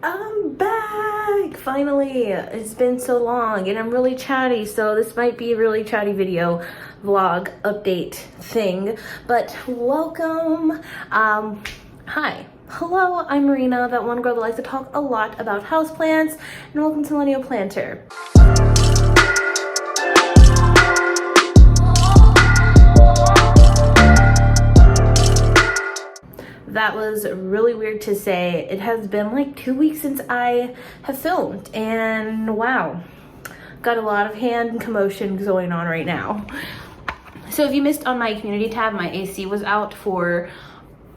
I'm back! Finally! It's been so long and I'm really chatty, so this might be a really chatty video vlog update thing, but welcome. Hi. Hello, I'm Marina, that one girl that likes to talk a lot about houseplants, and welcome to Millennial Planter. That was really weird to say. It has been like 2 weeks since I have filmed, and wow, got a lot of hand commotion going on right now. So if you missed on my community tab, my AC was out for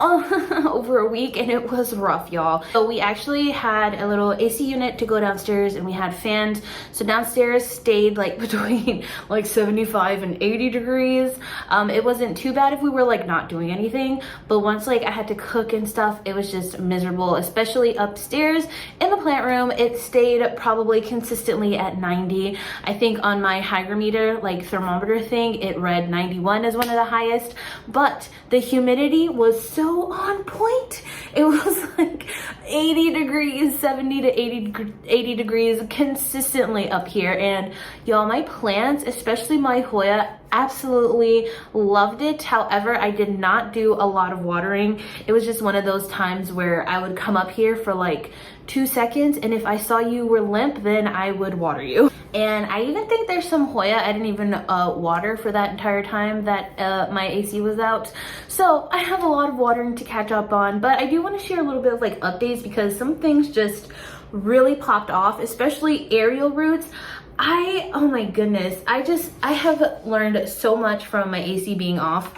over a week and it was rough, y'all. So we actually had a little AC unit to go downstairs and we had fans. So downstairs stayed like between like 75 and 80 degrees. It wasn't too bad if we were like not doing anything, but once like I had to cook and stuff, it was just miserable, especially upstairs in the plant room. It stayed probably consistently at 90. I think on my hygrometer, like thermometer thing, it read 91 as one of the highest, but the humidity was so on point. It was like 80 degrees, 70 to 80 degrees consistently up here. And y'all, my plants, especially my Hoya, absolutely loved it. However, I did not do a lot of watering. It was just one of those times where I would come up here for like 2 seconds, and if I saw you were limp, then I would water you. And I even think there's some Hoya I didn't even water for that entire time that my AC was out. So I have a lot of watering to catch up on, but I do want to share a little bit of like updates because some things just really popped off, especially aerial roots. Oh my goodness, I have learned so much from my AC being off.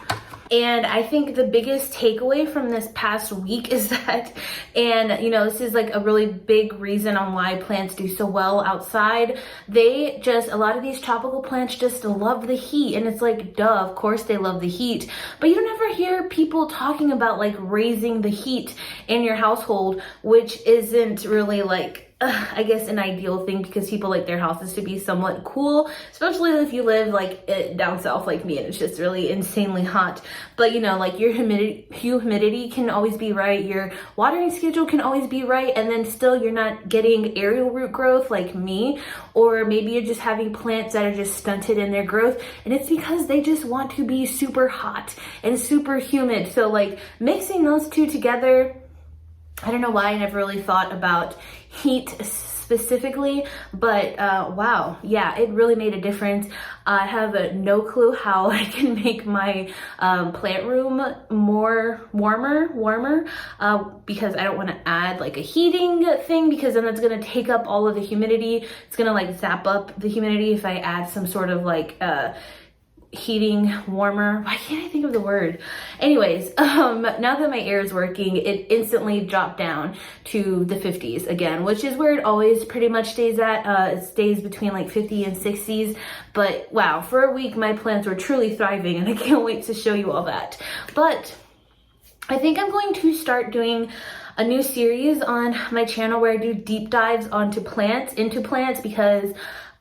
And I think the biggest takeaway from this past week is that, and you know, this is like a really big reason on why plants do so well outside. A lot of these tropical plants just love the heat, and it's like, duh, of course they love the heat. But you don't ever hear people talking about like raising the heat in your household, which isn't really like, I guess an ideal thing because people like their houses to be somewhat cool, especially if you live like down south like me and it's just really insanely hot. But you know, like your humidity can always be right, your watering schedule can always be right, and then still you're not getting aerial root growth like me, or maybe you're just having plants that are just stunted in their growth, and it's because they just want to be super hot and super humid. So like mixing those two together, I don't know why I never really thought about heat specifically, but wow, yeah, it really made a difference. I have no clue how I can make my plant room warmer, because I don't want to add like a heating thing, because then that's going to take up all of the humidity. It's going to like zap up the humidity if I add some sort of like heating warmer. Why can't I think of the word? Anyways, now that my air is working, it instantly dropped down to the 50s again, which is where it always pretty much stays at. It stays between like 50 and 60s, but wow, for a week my plants were truly thriving, and I can't wait to show you all that. But I think I'm going to start doing a new series on my channel where I do deep dives into plants, because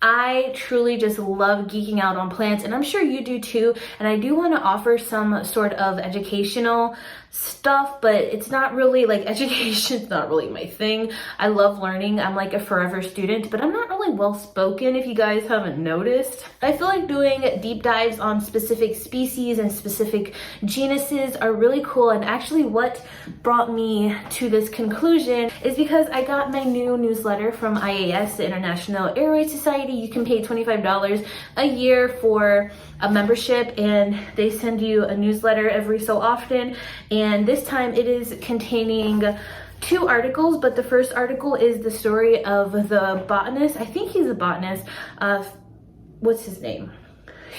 I truly just love geeking out on plants, and I'm sure you do too. And I do want to offer some sort of educational stuff, but it's not really like education's not really my thing. I love learning. I'm like a forever student, but I'm not really well spoken, if you guys haven't noticed. I feel like doing deep dives on specific species and specific genuses are really cool, and actually what brought me to this conclusion is because I got my new newsletter from IAS, the International Airway Society. You can pay $25 a year for a membership, and they send you a newsletter every so often. And this time it is containing 2 articles, but the first article is the story of the botanist. I think he's a botanist. What's his name?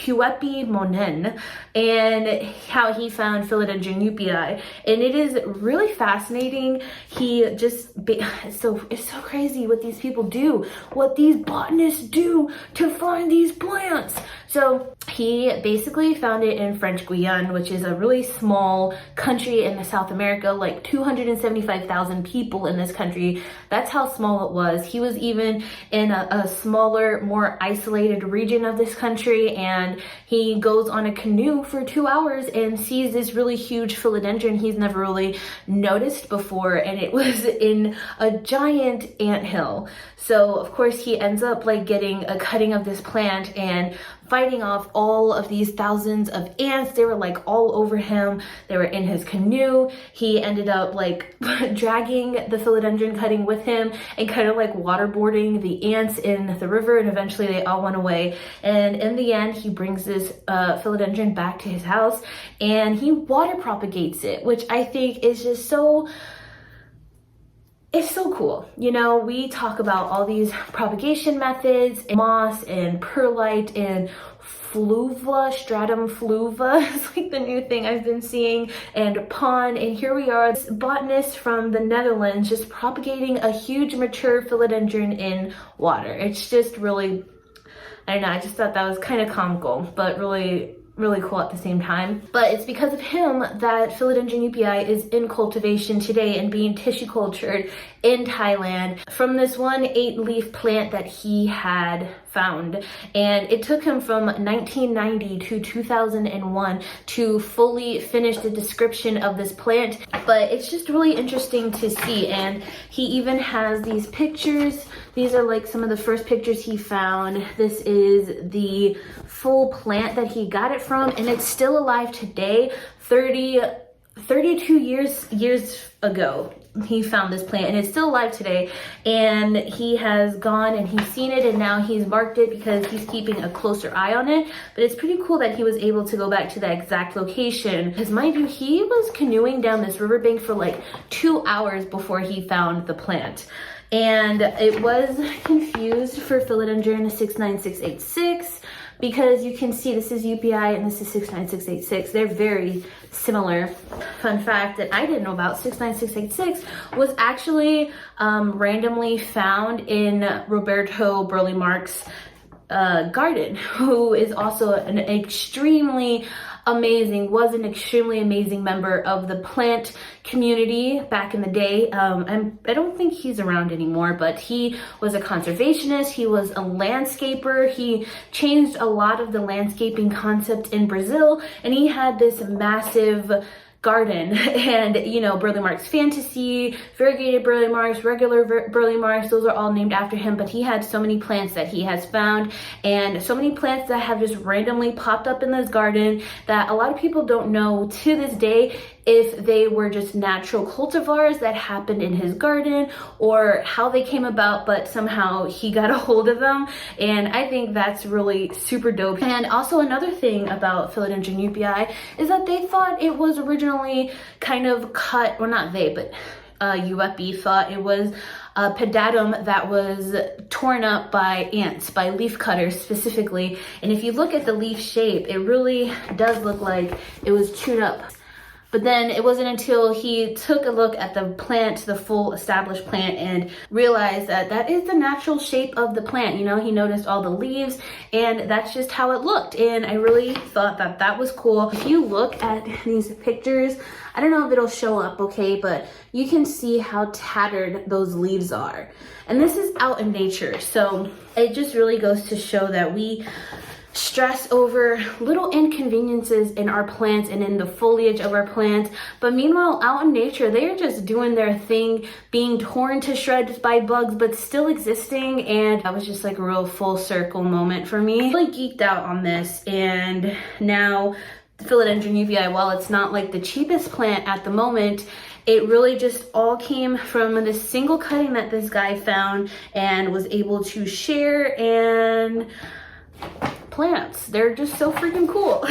Huepi Monen, and how he found Philodendron Upii, and it is really fascinating. It's so crazy what these people do, what these botanists do to find these plants. So he basically found it in French Guiana, which is a really small country in South America, like 275,000 people in this country. That's how small it was. He was even in a smaller, more isolated region of this country, and and he goes on a canoe for 2 hours and sees this really huge philodendron he's never really noticed before, and it was in a giant anthill. So of course he ends up like getting a cutting of this plant and fighting off all of these thousands of ants. They were like all over him. They were in his canoe. He ended up like dragging the philodendron cutting with him and kind of like waterboarding the ants in the river, and eventually they all went away. And in the end, he brings this philodendron back to his house and he water propagates it, which I think is just so, it's so cool. You know, we talk about all these propagation methods, and moss and perlite and fluvia, stratum fluvia is like the new thing I've been seeing, and pond. And here we are, this botanist from the Netherlands just propagating a huge mature philodendron in water. It's just really, I don't know, I just thought that was kind of comical, but really cool at the same time. But it's because of him that Philodendron UPI is in cultivation today and being tissue cultured in Thailand from this one 8-leaf plant that he had found. And it took him from 1990 to 2001 to fully finish the description of this plant. But it's just really interesting to see. And he even has these pictures. These are like some of the first pictures he found. This is the full plant that he got it from, and it's still alive today. 32 years ago he found this plant, and it's still alive today. And he has gone and he's seen it, and now he's marked it because he's keeping a closer eye on it. But it's pretty cool that he was able to go back to that exact location, because mind you, he was canoeing down this riverbank for like 2 hours before he found the plant. And it was confused for Philodendron 69686 because you can see this is UPI and this is 69686. They're very similar. Fun fact that I didn't know about, 69686 was actually randomly found in Roberto Burle-Marx's garden, who is also an extremely amazing member of the plant community back in the day. I don't think he's around anymore, but he was a conservationist. He was a landscaper. He changed a lot of the landscaping concept in Brazil, and he had this massive garden. And you know, Burle-Marx Fantasy, variegated Burle-Marx, regular Burle-Marx, those are all named after him. But he had so many plants that he has found, and so many plants that have just randomly popped up in this garden that a lot of people don't know to this day if they were just natural cultivars that happened in his garden or how they came about, but somehow he got a hold of them. And I think that's really super dope. And also another thing about Philodendron UPI is that they thought it was originally kind of cut, or not they, but UFB thought it was a pedatum that was torn up by ants, by leaf cutters specifically. And if you look at the leaf shape, it really does look like it was chewed up. But then it wasn't until he took a look at the plant, the full established plant, and realized that that is the natural shape of the plant. You know, he noticed all the leaves, and that's just how it looked. And I really thought that that was cool. If you look at these pictures, I don't know if it'll show up, okay, but you can see how tattered those leaves are. And this is out in nature. So it just really goes to show that we stress over little inconveniences in our plants and in the foliage of our plants, but meanwhile out in nature they are just doing their thing, being torn to shreds by bugs but still existing. And that was just like a real full circle moment for me. I really geeked out on this. And now Philodendron UPI, while it's not like the cheapest plant at the moment, it really just all came from this single cutting that this guy found and was able to share. And plants, they're just so freaking cool.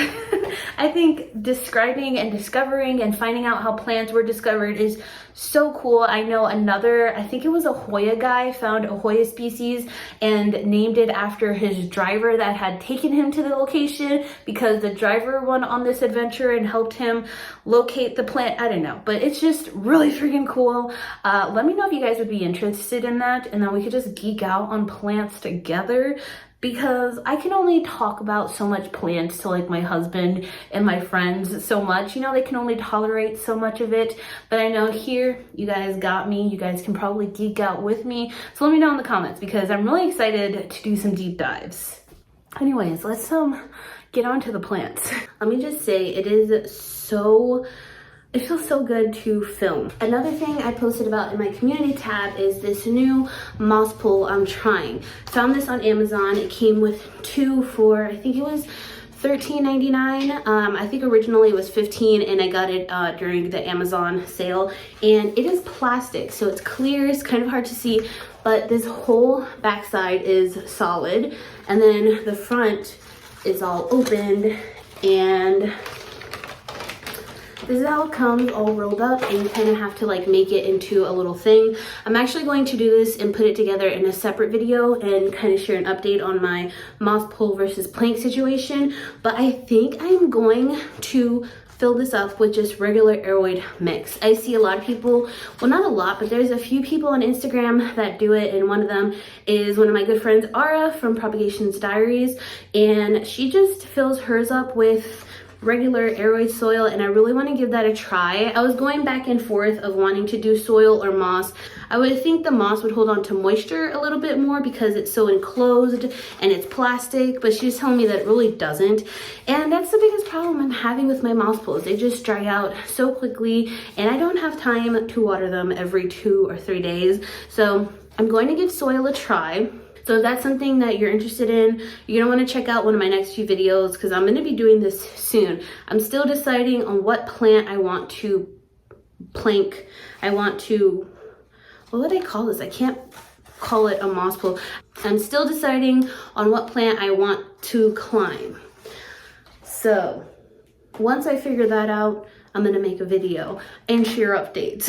I think describing and discovering and finding out how plants were discovered is so cool. I know another, I think it was a Hoya guy, found a Hoya species and named it after his driver that had taken him to the location, because the driver went on this adventure and helped him locate the plant. I don't know, but it's just really freaking cool. Let me know if you guys would be interested in that, and then we could just geek out on plants together, because I can only talk about so much plants to like my husband and my friends so much. You know, they can only tolerate so much of it. But I know here, you guys got me. You guys can probably geek out with me. So let me know in the comments, because I'm really excited to do some deep dives. Anyways, let's get on to the plants. Let me just say, it feels so good to film. Another thing I posted about in my community tab is this new moss pole I'm trying. Found this on Amazon. It came with 2 for, I think it was $13.99. I think originally it was $15, and I got it during the Amazon sale. And it is plastic, so it's clear. It's kind of hard to see, but this whole backside is solid, and then the front is all opened, and this is how it comes, all rolled up, and you kind of have to like make it into a little thing. I'm actually going to do this and put it together in a separate video and kind of share an update on my moss pole versus plank situation. But I think I'm going to fill this up with just regular aeroid mix. I see a lot of people, well, not a lot, but there's a few people on Instagram that do it, and one of them is one of my good friends, Ara from Propagations Diaries, and she just fills hers up with regular aeroid soil, and I really want to give that a try. I was going back and forth of wanting to do soil or moss. I would think the moss would hold on to moisture a little bit more because it's so enclosed and it's plastic, but she's telling me that it really doesn't. And that's the biggest problem I'm having with my moss poles. They just dry out so quickly, and I don't have time to water them every 2 or 3 days. So I'm going to give soil a try. So if that's something that you're interested in, you're gonna wanna check out one of my next few videos, because I'm gonna be doing this soon. I'm still deciding on what plant I want to plank. What would I call this? I can't call it a moss pole. I'm still deciding on what plant I want to climb. So once I figure that out, I'm gonna make a video and share updates.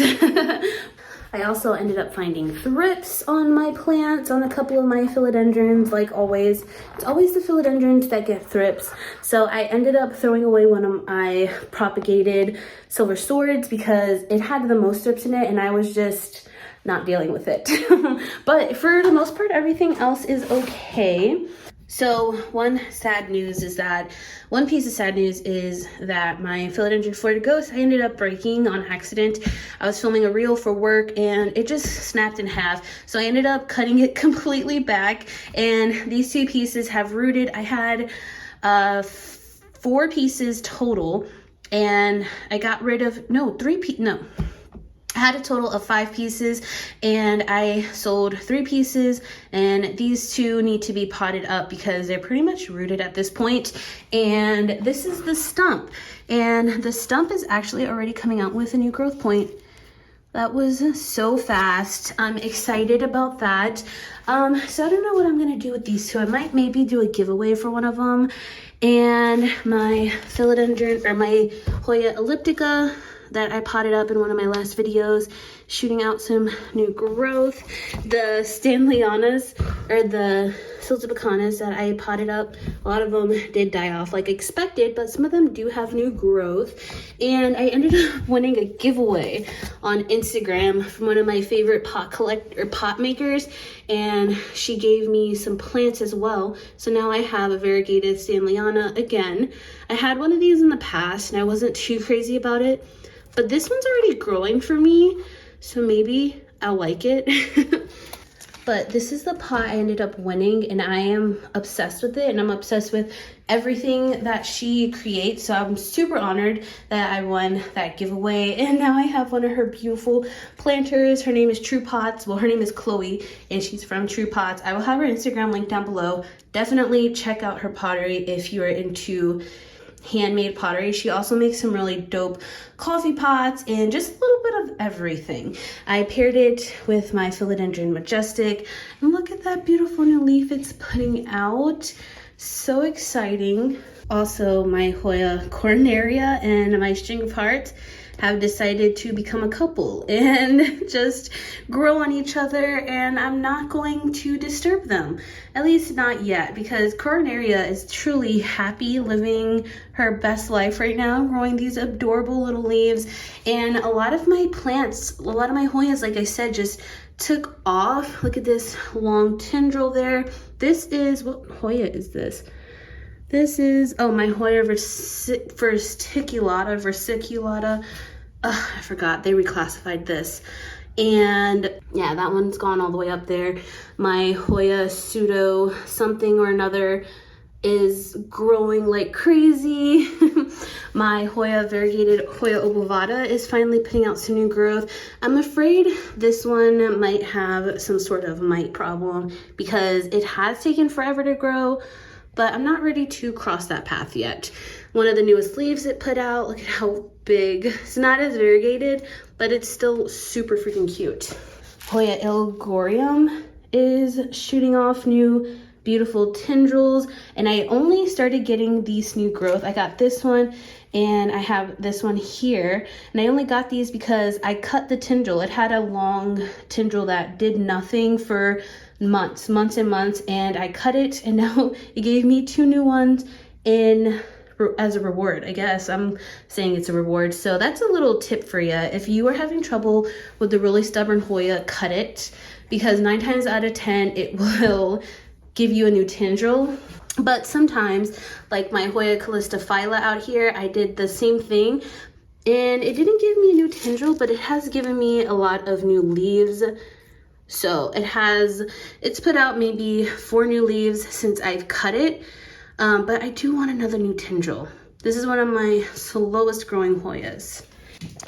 I also ended up finding thrips on my plants, on a couple of my philodendrons, like always. It's always the philodendrons that get thrips. So I ended up throwing away one of my propagated silver swords because it had the most thrips in it, and I was just not dealing with it. But for the most part, everything else is okay. So one piece of sad news is that my philodendron Florida Ghost, I ended up breaking on accident. I was filming a reel for work and it just snapped in half. So I ended up cutting it completely back, and these 2 pieces have rooted. I had 4 pieces total, and I got rid of, I had a total of 5 pieces, and I sold 3 pieces, and these 2 need to be potted up because they're pretty much rooted at this point. And this is the stump, and the stump is actually already coming out with a new growth point. That was so fast. I'm excited about that. So I don't know what I'm gonna do with these 2. I might maybe do a giveaway for one of them. And my philodendron, or my Hoya elliptica, that I potted up in one of my last videos, shooting out some new growth. The Stanleyanas, or the Siltibacanas that I potted up, a lot of them did die off like expected, but some of them do have new growth. And I ended up winning a giveaway on Instagram from one of my favorite pot makers, and she gave me some plants as well. So now I have a variegated Stanleyana again. I had one of these in the past and I wasn't too crazy about it, but this one's already growing for me, so maybe I'll like it. But this is the pot I ended up winning, and I am obsessed with it, and I'm obsessed with everything that she creates. So I'm super honored that I won that giveaway, and now I have one of her beautiful planters. Her name is True Pots. Well, her name is Chloe, and she's from True Pots. I will have her Instagram link down below. Definitely check out her pottery if you are into handmade pottery. She also makes some really dope coffee pots and just a little bit of everything. I paired it with my Philodendron Majestic, and look at that beautiful new leaf it's putting out. So exciting. Also, my Hoya Coronaria and my String of Hearts have decided to become a couple and just grow on each other, and I'm not going to disturb them, at least not yet, because Coronaria is truly happy, living her best life right now, growing these adorable little leaves. And a lot of my plants, a lot of my Hoyas, like I said, just took off. Look at this long tendril there. This is, what Hoya is this? This is, oh, my Hoya versiculata. I forgot, they reclassified this. And yeah, that one's gone all the way up there. My Hoya pseudo something or another, is growing like crazy. My Hoya variegated Hoya obovata is finally putting out some new growth. I'm afraid this one might have some sort of mite problem because it has taken forever to grow, but I'm not ready to cross that path yet. One of the newest leaves it put out, look at how big. It's not as variegated, but it's still super freaking cute. Hoya ilgorium is shooting off new beautiful tendrils, and I only started getting these new growth. I got this one and I have this one here, and I only got these because I cut the tendril. It had a long tendril that did nothing for months and months, and I cut it, and now it gave me 2 new ones as a reward. I guess I'm saying it's a reward. So that's a little tip for you. If you are having trouble with the really stubborn Hoya, cut it, because 9 times out of 10 it will give you a new tendril. But sometimes, like my Hoya calistophylla out here, I did the same thing and it didn't give me a new tendril, but it has given me a lot of new leaves. So it's put out maybe 4 new leaves since I've cut it, but I do want another new tendril. This is one of my slowest growing Hoyas.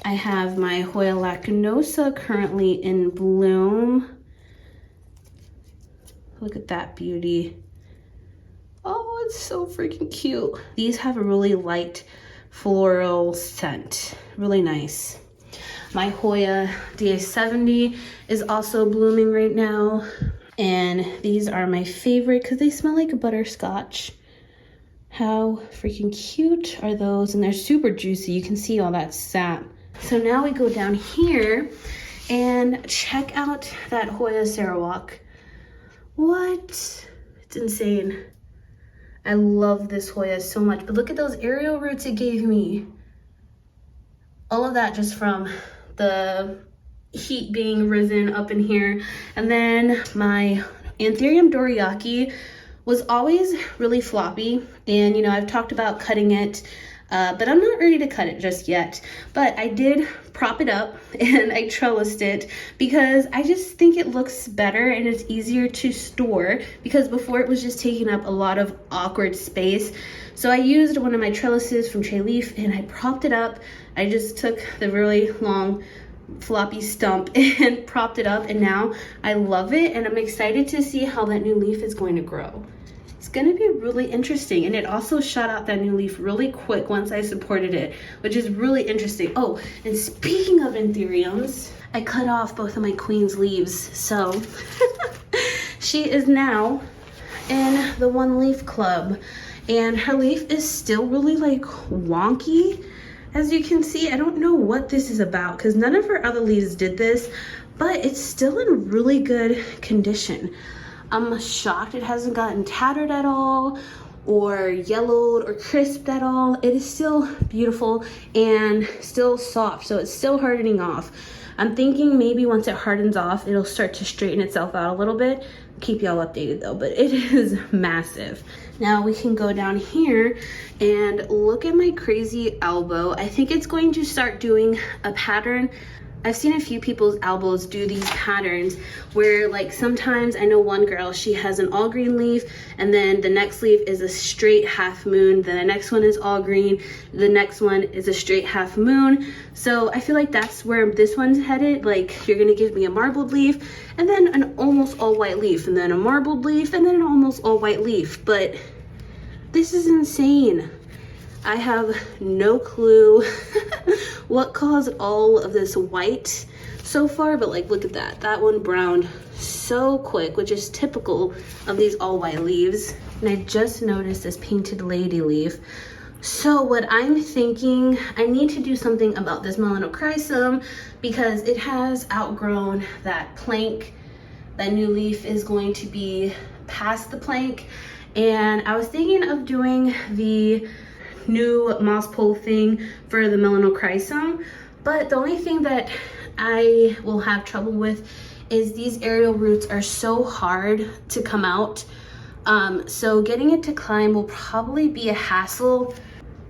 I have my Hoya lacunosa currently in bloom. Look at that beauty. Oh, it's so freaking cute. These have a really light floral scent, really nice. My Hoya DA70 is also blooming right now. And these are my favorite because they smell like butterscotch. How freaking cute are those? And they're super juicy. You can see all that sap. So now we go down here and check out that Hoya Sarawak. What? It's insane. I love this Hoya so much, but look at those aerial roots it gave me. All of that just from the heat being risen up in here. And then my Anthurium dorayaki was always really floppy, and you know, I've talked about cutting it, but I'm not ready to cut it just yet. But I did prop it up and I trellised it because I just think it looks better and it's easier to store, because before it was just taking up a lot of awkward space. So I used one of my trellises from Tree Leaf and I propped it up. I just took the really long floppy stump and propped it up, and now I love it, and I'm excited to see how that new leaf is going to grow. It's gonna be really interesting, and it also shot out that new leaf really quick once I supported it, which is really interesting. Oh, and speaking of anthuriums, I cut off both of my queen's leaves, so she is now in the one leaf club, and her leaf is still really like wonky. As you can see, I don't know what this is about because none of her other leaves did this, but it's still in really good condition. I'm shocked it hasn't gotten tattered at all or yellowed or crisped at all. It is still beautiful and still soft, so it's still hardening off. I'm thinking maybe once it hardens off, it'll start to straighten itself out a little bit. Keep y'all updated though, but it is massive. Now we can go down here and look at my crazy elbow. I think it's going to start doing a pattern. I've seen a few people's elbows do these patterns where, like, sometimes I know one girl, she has an all green leaf and then the next leaf is a straight half moon, then the next one is all green, the next one is a straight half moon. So I feel like that's where this one's headed. Like, you're gonna give me a marbled leaf and then an almost all white leaf and then a marbled leaf and then an almost all white leaf. But this is insane. I have no clue what caused all of this white so far, but like, look at that. That one browned so quick, which is typical of these all white leaves. And I just noticed this painted lady leaf. So what I'm thinking, I need to do something about this melanochrysum because it has outgrown that plank. That new leaf is going to be past the plank. And I was thinking of doing the new moss pole thing for the melanochrysum, but the only thing that I will have trouble with is these aerial roots are so hard to come out. So getting it to climb will probably be a hassle.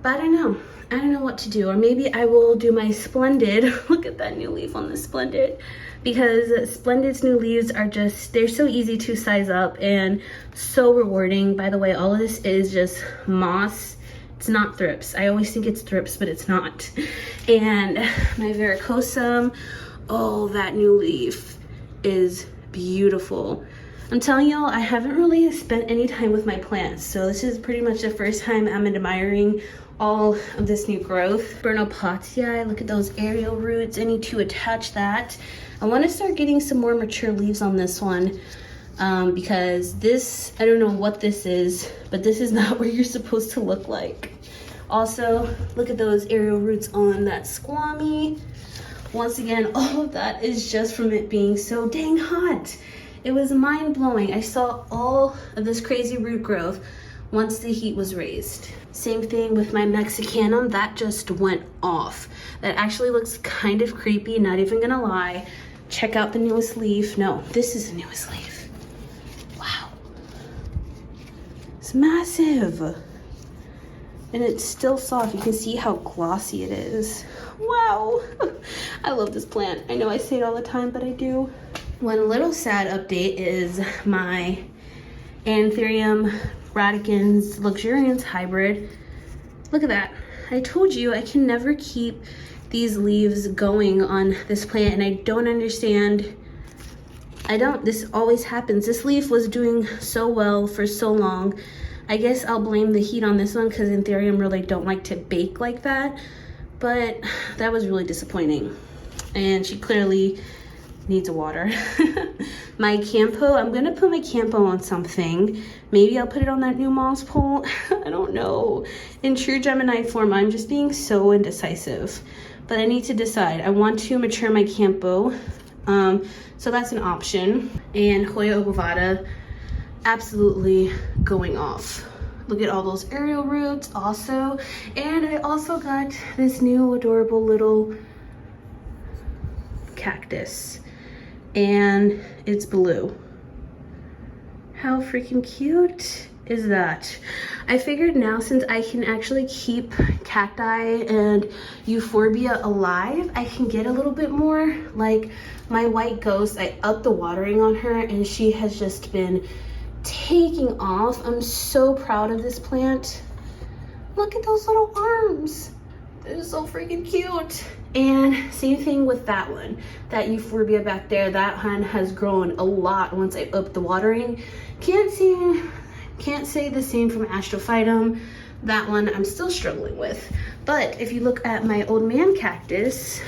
But I don't know. I don't know what to do. Or maybe I will do my Splendid. Look at that new leaf on the Splendid. Because Splendid's new leaves are just, they're so easy to size up and so rewarding. By the way, all of this is just moss. It's not thrips. I always think it's thrips, but it's not. And my Varicosum, oh, that new leaf is beautiful. I'm telling y'all, I haven't really spent any time with my plants, so this is pretty much the first time I'm admiring all of this new growth. Bernopatia, look at those aerial roots. I need to attach that. I want to start getting some more mature leaves on this one because this, I don't know what this is, but this is not what you're supposed to look like. Also, look at those aerial roots on that squammy. Once again, all of that is just from it being so dang hot. It was mind-blowing. I saw all of this crazy root growth once the heat was raised. Same thing with my Mexicanum, that just went off. That actually looks kind of creepy, not even gonna lie. Check out the newest leaf. No, this is the newest leaf. Wow. It's massive. And it's still soft. You can see how glossy it is. Wow. I love this plant. I know I say it all the time, but I do. One little sad update is my Anthurium radicans luxurians hybrid. Look at that. I told you I can never keep these leaves going on this plant, and I don't understand. This always happens. This leaf was doing so well for so long. I guess I'll blame the heat on this one because Anthurium really don't like to bake like that, but that was really disappointing. And she clearly needs a water. My Campo, I'm gonna put my Campo on something. Maybe I'll put it on that new moss pole. I don't know. In true Gemini form, I'm just being so indecisive. But I need to decide. I want to mature my Campo. So that's an option. And Hoya obovata, absolutely going off. Look at all those aerial roots also. And I also got this new adorable little cactus. And it's blue. How freaking cute is that? I figured now, since I can actually keep cacti and euphorbia alive, I can get a little bit more. Like my white ghost, I upped the watering on her and she has just been taking off. I'm so proud of this plant. Look at those little arms. They're so freaking cute. And same thing with that one, that euphorbia back there. That one has grown a lot once I upped the watering. Can't say the same from Astrophytum. That one I'm still struggling with. But if you look at my old man cactus,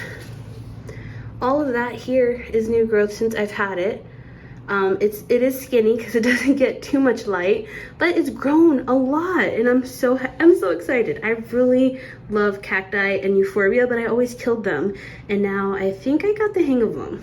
all of that here is new growth since I've had it. It is skinny because it doesn't get too much light, but it's grown a lot, and I'm so excited. I really love cacti and euphorbia, but I always killed them, and now I think I got the hang of them.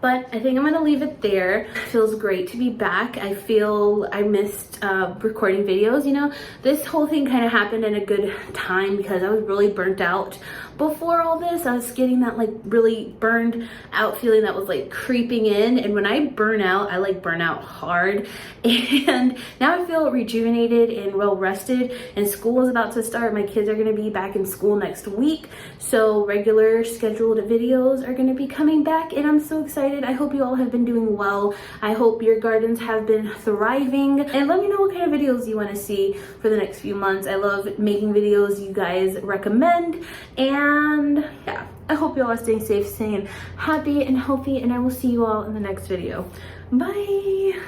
But I think I'm gonna leave it there. It feels great to be back. I feel I missed recording videos. You know, this whole thing kind of happened in a good time because I was really burnt out before all this. I was getting that like really burned out feeling that was like creeping in, and when I burn out, I like burn out hard. And now I feel rejuvenated and well rested, and school is about to start. My kids are gonna be back in school next week, so regular scheduled videos are gonna be coming back, and I'm so excited. I hope you all have been doing well. I hope your gardens have been thriving, and let me know what kind of videos you want to see for the next few months. I love making videos you guys recommend, and yeah, I hope you all are staying safe, staying happy and healthy, and I will see you all in the next video. Bye.